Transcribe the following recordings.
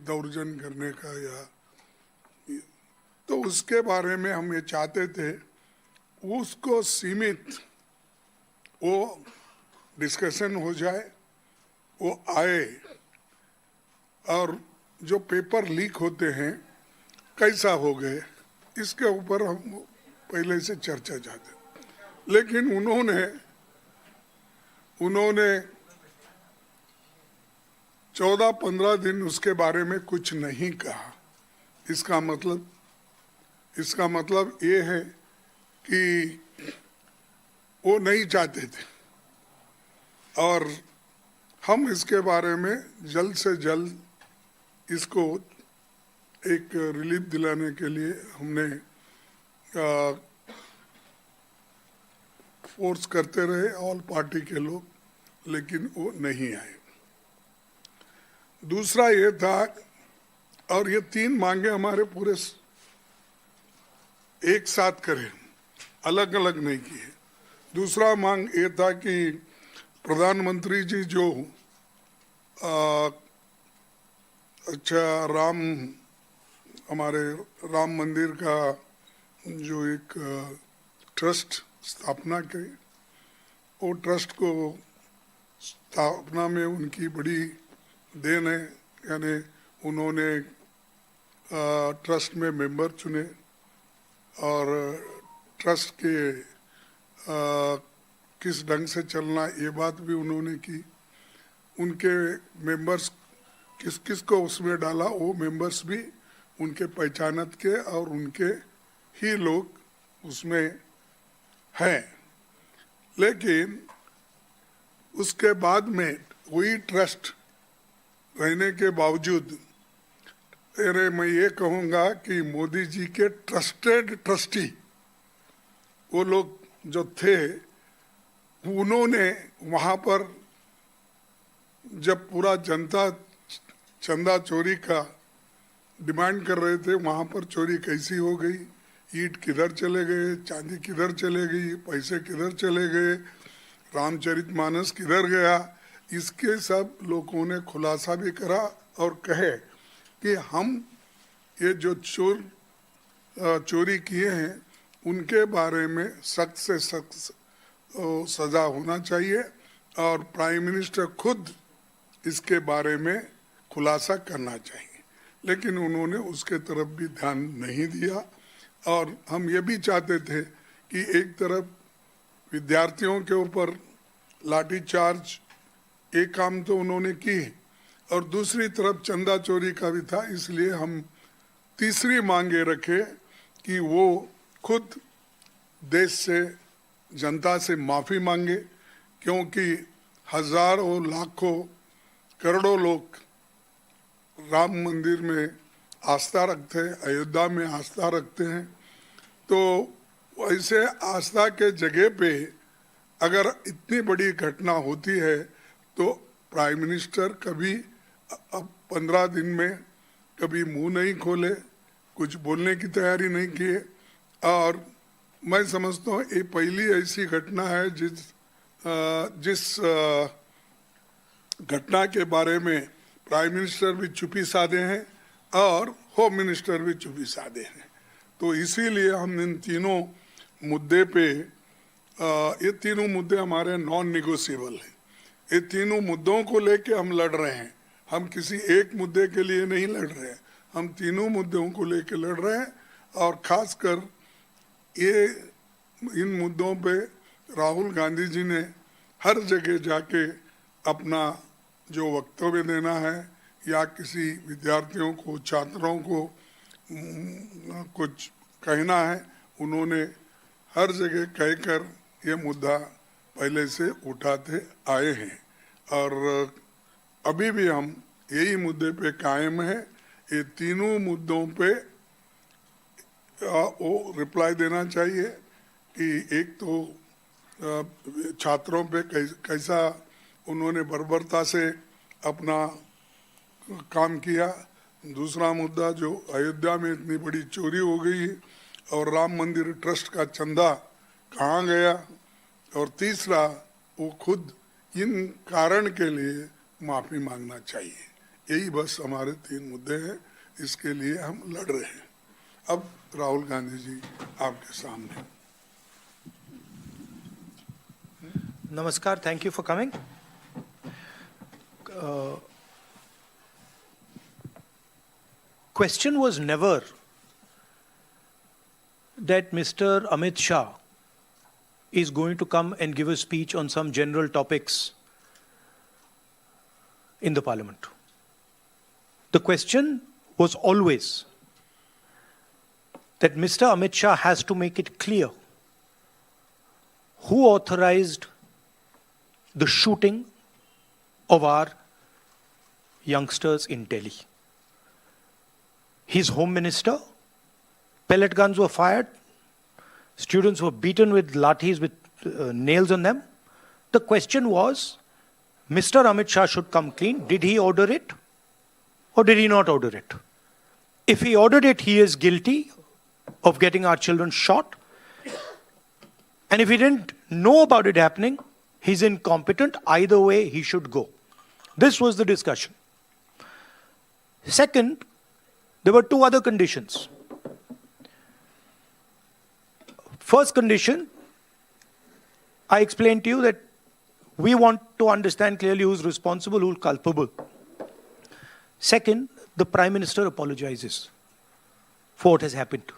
दौर्जन्य करने का या तो उसके बारे में हम ये चाहते थे उसको सीमित वो डिस्कशन हो जाए, वो आए, और जो पेपर लीक होते हैं कैसा हो गए इसके ऊपर हम पहले से चर्चा चाहते, लेकिन उन्होंने 14-15 दिन उसके बारे में कुछ नहीं कहा। इसका मतलब ये है कि वो नहीं चाहते थे, और हम इसके बारे में जल्द से जल्द इसको एक रिलीफ दिलाने के लिए हमने फोर्स करते रहे ऑल पार्टी के लोग, लेकिन वो नहीं आए। दूसरा ये था, और ये 3 मांगे हमारे पूरे एक साथ करें, अलग अलग नहीं किए। दूसरा मांग ये था कि प्रधानमंत्री जी जो हमारे राम मंदिर का जो एक ट्रस्ट स्थापना की, वो ट्रस्ट को स्थापना में उनकी बड़ी देन है। यानी उन्होंने ट्रस्ट में मेंबर चुने और ट्रस्ट के किस ढंग से चलना ये बात भी उन्होंने की। उनके मेंबर्स किस किस को उसमें डाला, वो मेंबर्स भी उनके पहचानत के और उनके ही लोग उसमें हैं। लेकिन उसके बाद में वही ट्रस्ट रहने के बावजूद मैं ये कहूँगा कि मोदी जी के ट्रस्टेड ट्रस्टी वो लोग जो थे, उन्होंने वहाँ पर जब पूरा जनता चंदा चोरी का डिमांड कर रहे थे, वहाँ पर चोरी कैसी हो गई, ईंट किधर चले गए, चांदी किधर चले गई, पैसे किधर चले गए, रामचरितमानस किधर गया, इसके सब लोगों ने खुलासा भी करा और कहे कि हम ये जो चोरी किए हैं उनके बारे में सख्त से सख्त सजा होना चाहिए, और प्राइम मिनिस्टर खुद इसके बारे में खुलासा करना चाहिए। लेकिन उन्होंने उसके तरफ भी ध्यान नहीं दिया। और हम ये भी चाहते थे कि एक तरफ विद्यार्थियों के ऊपर लाठीचार्ज एक काम तो उन्होंने की, और दूसरी तरफ चंदा चोरी का भी था। इसलिए हम तीसरी मांगे रखे कि वो खुद देश से, जनता से माफ़ी मांगे, क्योंकि हजारों लाखों करोड़ों लोग राम मंदिर में आस्था रखते हैं, अयोध्या में आस्था रखते हैं। तो ऐसे आस्था के जगह पे अगर इतनी बड़ी घटना होती है तो प्राइम मिनिस्टर कभी अब 15 दिन में कभी मुंह नहीं खोले, कुछ बोलने की तैयारी नहीं किए। और मैं समझता हूँ ये पहली ऐसी घटना है जिस घटना के बारे में प्राइम मिनिस्टर भी चुप्पी साधे हैं और होम मिनिस्टर भी चुप्पी साधे हैं। तो इसीलिए हम इन तीनों मुद्दे पे ये तीनों मुद्दे हमारे नॉन निगोशिएबल हैं। ये तीनों मुद्दों को लेके हम लड़ रहे हैं, हम किसी एक मुद्दे के लिए नहीं लड़ रहे हैं, हम तीनों मुद्दों को लेके लड़ रहे हैं। और खासकर ये इन मुद्दों पे राहुल गांधी जी ने हर जगह जाके अपना जो वक्तव्य देना है या किसी विद्यार्थियों को, छात्रों को कुछ कहना है, उन्होंने हर जगह कहकर ये मुद्दा पहले से उठाते आए हैं। और अभी भी हम यही मुद्दे पे कायम है। ये तीनों मुद्दों पे वो रिप्लाई देना चाहिए कि एक तो छात्रों पे कैसा उन्होंने बर्बरता से अपना काम किया, दूसरा मुद्दा जो अयोध्या में इतनी बड़ी चोरी हो गई और राम मंदिर ट्रस्ट का चंदा कहाँ गया, और तीसरा वो खुद इन कारण के लिए माफ़ी मांगना चाहिए। यही बस हमारे 3 मुद्दे हैं, इसके लिए हम लड़ रहे हैं। अब राहुल गांधी जी आपके सामने। Namaskar, thank you for coming. Question was never that Mr. Amit Shah is going to come and give a speech on some general topics in the parliament. The question was always that Mr. Amit Shah has to make it clear who authorized the shooting of our youngsters in Delhi. His home minister, pellet guns were fired, students were beaten with lathis with nails on them. The question was, Mr. Amit Shah should come clean. Did he order it or did he not order it? If he ordered it, he is guilty of getting our children shot. And if he didn't know about it happening, he's incompetent. Either way, he should go. This was the discussion. Second, there were 2 other conditions. First condition, I explained to you that we want to understand clearly who's responsible, who's culpable. Second, the Prime Minister apologizes for what has happened.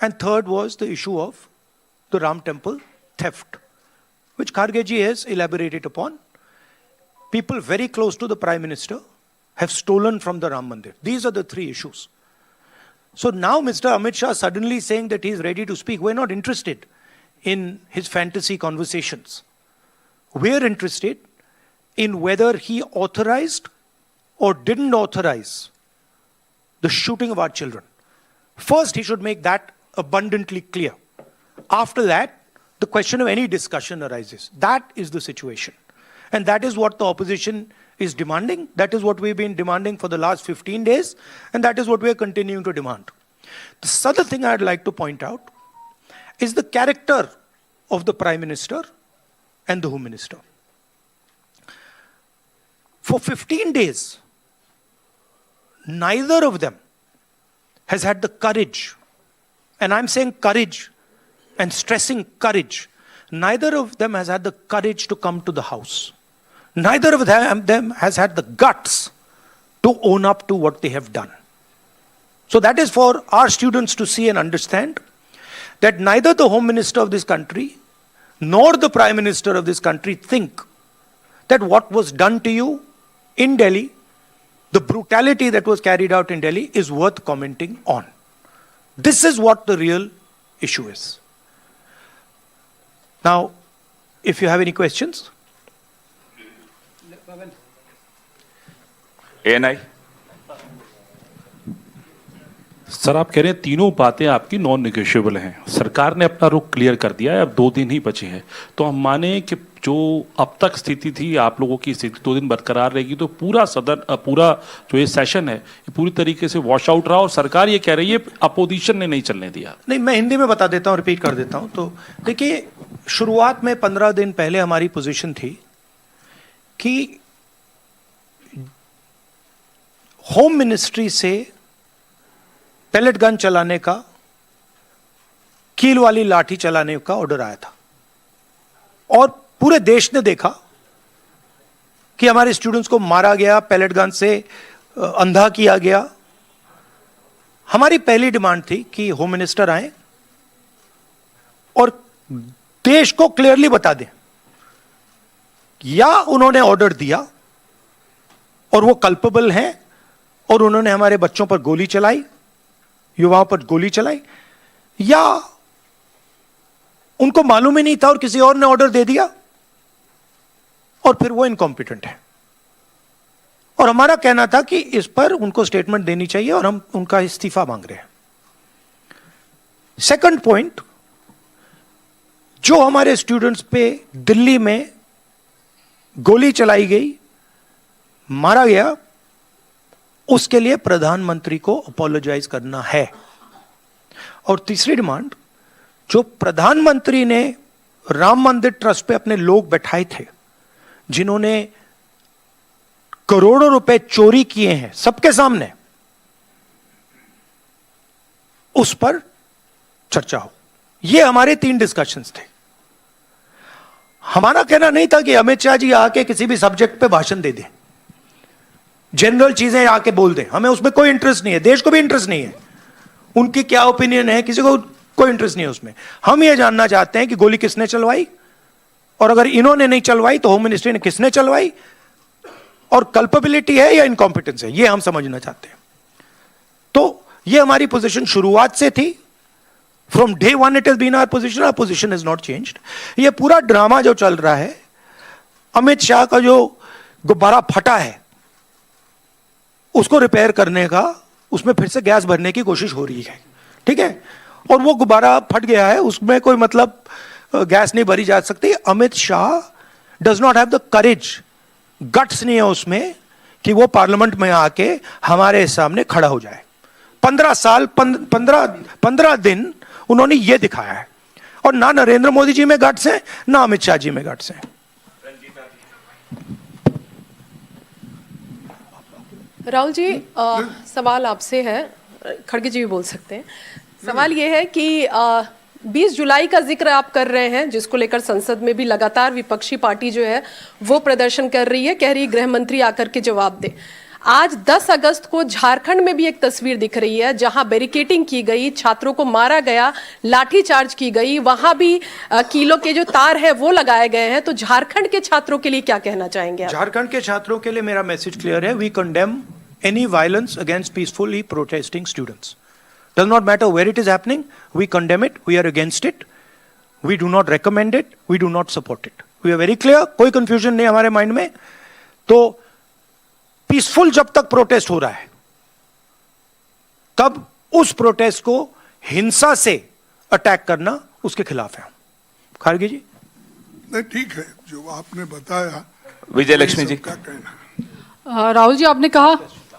And third was the issue of the Ram Temple theft, which Kharge ji has elaborated upon. People very close to the Prime Minister have stolen from the Ram Mandir. These are the 3 issues. So now Mr. Amit Shah suddenly saying that he is ready to speak. We're not interested in his fantasy conversations. We're interested in whether he authorized or didn't authorize the shooting of our children. First, he should make that abundantly clear. After that, the question of any discussion arises. That is the situation. And that is what the opposition is demanding. That is what we've been demanding for the last 15 days. And that is what we are continuing to demand. The other thing I'd like to point out is the character of the Prime Minister and the Home Minister. For 15 days, neither of them has had the courage, and I'm saying courage and stressing courage, neither of them has had the courage to come to the house. Neither of them has had the guts to own up to what they have done. So that is for our students to see and understand that neither the Home Minister of this country nor the Prime Minister of this country think that what was done to you in Delhi, the brutality that was carried out in Delhi, is worth commenting on. This is what the real issue is. Now, if you have any questions. ANI. Sir, आप कह रहे हैं तीनों बातें आपकी non negotiable हैं। सरकार ने अपना रुख क्लियर कर दिया है, अब 2 दिन ही बचे हैं। तो हम माने कि जो अब तक स्थिति थी, आप लोगों की स्थिति 2 दिन बरकरार रहेगी, तो पूरा सदन, पूरा जो ये सेशन है, ये पूरी तरीके से वॉश आउट रहा। और सरकार ये कह रही है अपोजिशन ने नहीं चलने दिया। नहीं, मैं हिंदी में बता देता हूँ, रिपीट कर देता हूँ। तो देखिए, शुरुआत में 15 दिन पहले हमारी पोजीशन थी कि होम मिनिस्ट्री से पैलेट गन चलाने का, कील वाली लाठी चलाने का ऑर्डर आया था और पूरे देश ने देखा कि हमारे स्टूडेंट्स को मारा गया, पैलेट गन से अंधा किया गया। हमारी पहली डिमांड थी कि होम मिनिस्टर आए और देश को क्लियरली बता दें या उन्होंने ऑर्डर दिया और वो कल्पेबल हैं और उन्होंने हमारे बच्चों पर गोली चलाई, युवाओं पर गोली चलाई, या उनको मालूम ही नहीं था और किसी और ने ऑर्डर दे दिया और फिर वो इनकॉम्पिटेंट है। और हमारा कहना था कि इस पर उनको स्टेटमेंट देनी चाहिए और हम उनका इस्तीफा मांग रहे हैं। सेकंड पॉइंट, जो हमारे स्टूडेंट्स पे दिल्ली में गोली चलाई गई, मारा गया, उसके लिए प्रधानमंत्री को अपोलोजाइज करना है। और तीसरी डिमांड, जो प्रधानमंत्री ने राम मंदिर ट्रस्ट पे अपने लोग बैठाए थे, जिन्होंने करोड़ों रुपए चोरी किए हैं सबके सामने, उस पर चर्चा हो। ये हमारे 3 डिस्कशंस थे। हमारा कहना नहीं था कि अमित शाह जी आके किसी भी सब्जेक्ट पे भाषण दे दें, जनरल चीजें आके बोल दें। हमें उसमें कोई इंटरेस्ट नहीं है, देश को भी इंटरेस्ट नहीं है उनकी क्या ओपिनियन है, किसी को कोई इंटरेस्ट नहीं है उसमें। हम ये जानना चाहते हैं कि गोली किसने चलवाई, और अगर इन्होंने नहीं चलवाई तो होम मिनिस्ट्री ने किसने चलवाई, और कल्पेबिलिटी है या इनकॉम्पिटेंस है, ये हम समझना चाहते हैं। तो ये हमारी पोजीशन शुरुआत से थी। From day 1 it has been our position has not changed. ये पूरा ड्रामा जो चल रहा है, अमित शाह का जो गुब्बारा फटा है उसको रिपेयर करने का, उसमें फिर से गैस भरने की कोशिश हो रही है, ठीक है। और वो गुब्बारा फट गया है, उसमें कोई मतलब गैस नहीं भरी जा सकती। Amit Shah does not have the courage, guts नहीं है उसमें कि वो पार्लियामेंट में आके हमारे सामने खड़ा हो जाए। 15 साल 15 दिन उन्होंने ये दिखाया है, और ना नरेंद्र मोदी जी में गट्स है, ना अमित शाह जी में गट्स है। राहुल जी, सवाल आपसे है, खड़गे जी भी बोल सकते हैं। सवाल ये है कि 20 जुलाई का जिक्र आप कर रहे हैं, जिसको लेकर संसद में भी लगातार विपक्षी पार्टी जो है वो प्रदर्शन कर रही है, कह रही है गृह मंत्री आकर के जवाब दे। आज 10 अगस्त को झारखंड में भी एक तस्वीर दिख रही है जहां बैरिकेडिंग की गई, छात्रों को मारा गया, लाठीचार्ज की गई, वहां भी कीलों के जो तार है वो लगाए गए हैं। तो झारखंड के छात्रों के लिए क्या कहना चाहेंगे आप? झारखंड के छात्रों के लिए मेरा मैसेज क्लियर है। We condemn any violence against peacefully protesting students. Does not matter where it is happening, we condemn it, we are against it, we do not recommend it, we do not support it. We are very clear, कोई confusion नहीं हमारे mind में। तो peaceful जब तक protest हो रहा है, तब उस प्रोटेस्ट को हिंसा से अटैक करना उसके खिलाफ है। खारगे जी? नहीं, ठीक है जो आपने बताया। विजय लक्ष्मी जी का कहना, राहुल जी, आपने कहा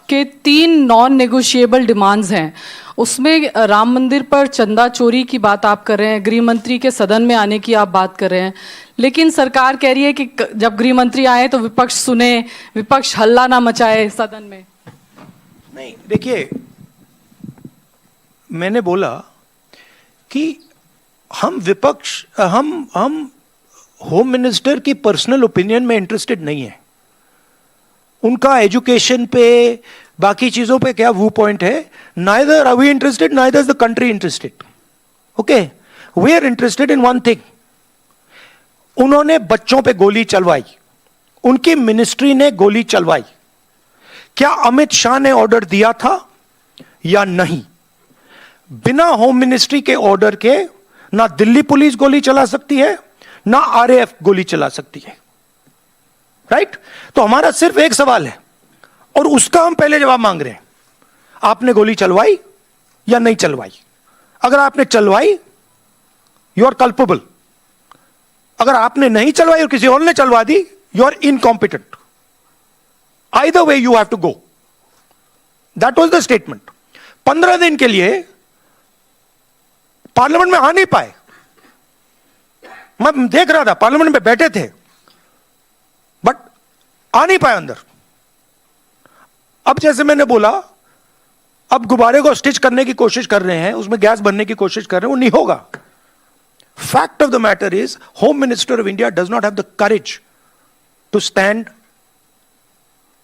कि 3 नॉन नेगोशिएबल डिमांड्स हैं, उसमें राम मंदिर पर चंदा चोरी की बात आप कर रहे हैं, गृह मंत्री के सदन में आने की आप बात कर रहे हैं, लेकिन सरकार कह रही है कि जब गृह मंत्री आए तो विपक्ष सुने, विपक्ष हल्ला ना मचाए सदन में। नहीं, देखिए, मैंने बोला कि हम विपक्ष, हम होम मिनिस्टर की पर्सनल ओपिनियन में इंटरेस्टेड नहीं है। उनका एजुकेशन पे, बाकी चीजों पे क्या व्यू पॉइंट है, neither are we interested, neither is the country interested. Okay, we are interested in one thing. उन्होंने बच्चों पे गोली चलवाई, उनकी मिनिस्ट्री ने गोली चलवाई, क्या अमित शाह ने ऑर्डर दिया था या नहीं? बिना होम मिनिस्ट्री के ऑर्डर के ना दिल्ली पुलिस गोली चला सकती है, ना आरएएफ गोली चला सकती है, राइट? तो हमारा सिर्फ एक सवाल है और उसका हम पहले जवाब मांग रहे हैं। आपने गोली चलवाई या नहीं चलवाई? अगर आपने चलवाई, यू आर कल्पेबल। अगर आपने नहीं चलवाई और किसी और ने चलवा दी, you are incompetent. Either way you have to go. That was the statement. 15 दिन के लिए पार्लियामेंट में आ नहीं पाए। मैं देख रहा था, पार्लियामेंट में बैठे थे बट आ नहीं पाए अंदर। अब जैसे मैंने बोला, अब गुब्बारे को स्टिच करने की कोशिश कर रहे हैं, उसमें गैस भरने की कोशिश कर रहे हैं, वो नहीं होगा। Fact of the matter is, home minister of India does not have the courage to stand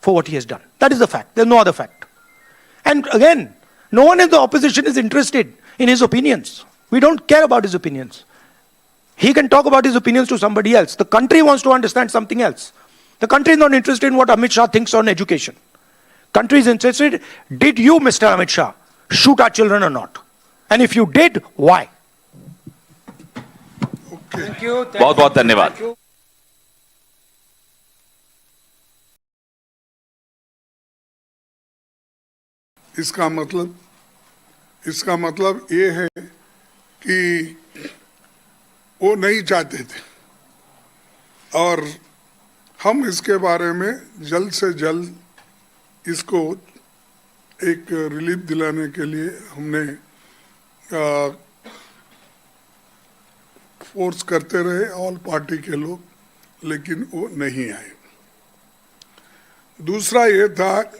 for what he has done. That is the fact, there is no other fact. And again, no one in the opposition is interested in his opinions. We don't care about his opinions. He can talk about his opinions to somebody else. The country wants to understand something else. The country is not interested in what Amit Shah thinks on education. Country is interested, did you, Mr. Amit Shah, shoot our children or not? And if you did, why? Thank you. बहुत बहुत धन्यवाद। इसका मतलब ये है कि वो नहीं चाहते थे और हम इसके बारे में जल्द से जल्द इसको एक रिलीफ दिलाने के लिए हमने फोर्स करते रहे ऑल पार्टी के लोग, लेकिन वो नहीं आए। दूसरा ये था,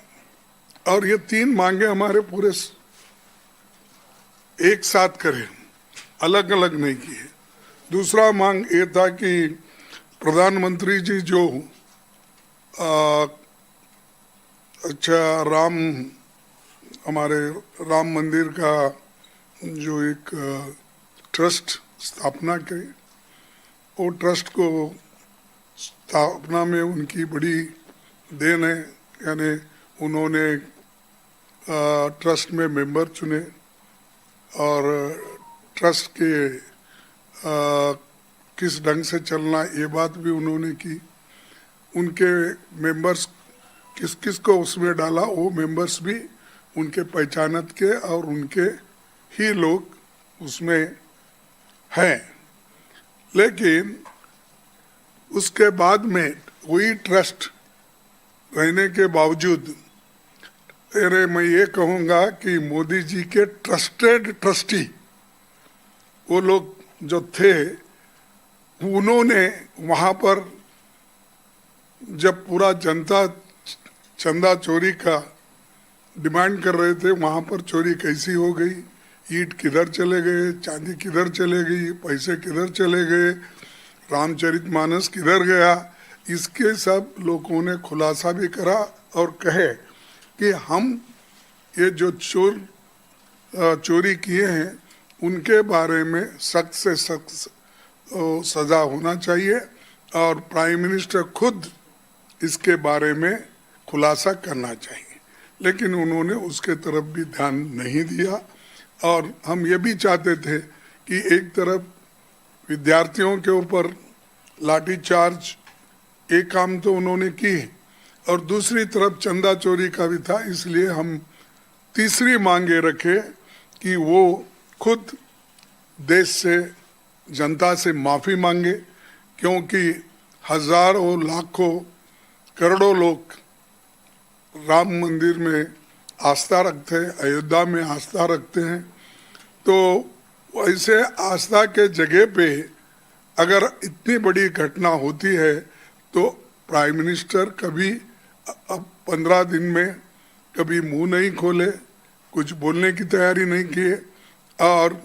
और ये तीन मांगे हमारे पूरे एक साथ करें, अलग अलग नहीं किए। दूसरा मांग ये था कि प्रधानमंत्री जी जो हमारे राम मंदिर का जो एक ट्रस्ट स्थापना करी, वो ट्रस्ट को स्थापना में उनकी बड़ी देन है। यानी उन्होंने ट्रस्ट में मेंबर चुने और ट्रस्ट के किस ढंग से चलना ये बात भी उन्होंने की। उनके मेंबर्स किस किस को उसमें डाला, वो मेंबर्स भी उनके पहचानत के और उनके ही लोग उसमें हैं। लेकिन उसके बाद में वही ट्रस्ट रहने के बावजूद मैं ये कहूँगा कि मोदी जी के ट्रस्टेड ट्रस्टी वो लोग जो थे, उन्होंने वहाँ पर जब पूरा जनता चंदा चोरी का डिमांड कर रहे थे, वहाँ पर चोरी कैसी हो गई, ईंट किधर चले गए, चांदी किधर चले गई, पैसे किधर चले गए, रामचरितमानस किधर गया, इसके सब लोगों ने खुलासा भी करा और कहे कि हम ये जो चोरी किए हैं उनके बारे में सख्त से सख्त सजा होना चाहिए और प्राइम मिनिस्टर खुद इसके बारे में खुलासा करना चाहिए। लेकिन उन्होंने उसके तरफ भी ध्यान नहीं दिया। और हम ये भी चाहते थे कि एक तरफ विद्यार्थियों के ऊपर लाठीचार्ज एक काम तो उन्होंने की और दूसरी तरफ चंदा चोरी का भी था। इसलिए हम तीसरी मांगे रखे कि वो खुद देश से जनता से माफ़ी मांगे, क्योंकि हजारों लाखों करोड़ों लोग राम मंदिर में आस्था रखते हैं, अयोध्या में आस्था रखते हैं। तो ऐसे आस्था के जगह पे अगर इतनी बड़ी घटना होती है तो प्राइम मिनिस्टर कभी अब 15 दिन में कभी मुंह नहीं खोले, कुछ बोलने की तैयारी नहीं किए। और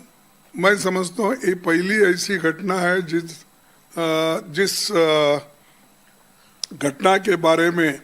मैं समझता हूँ ये पहली ऐसी घटना है जिस घटना के बारे में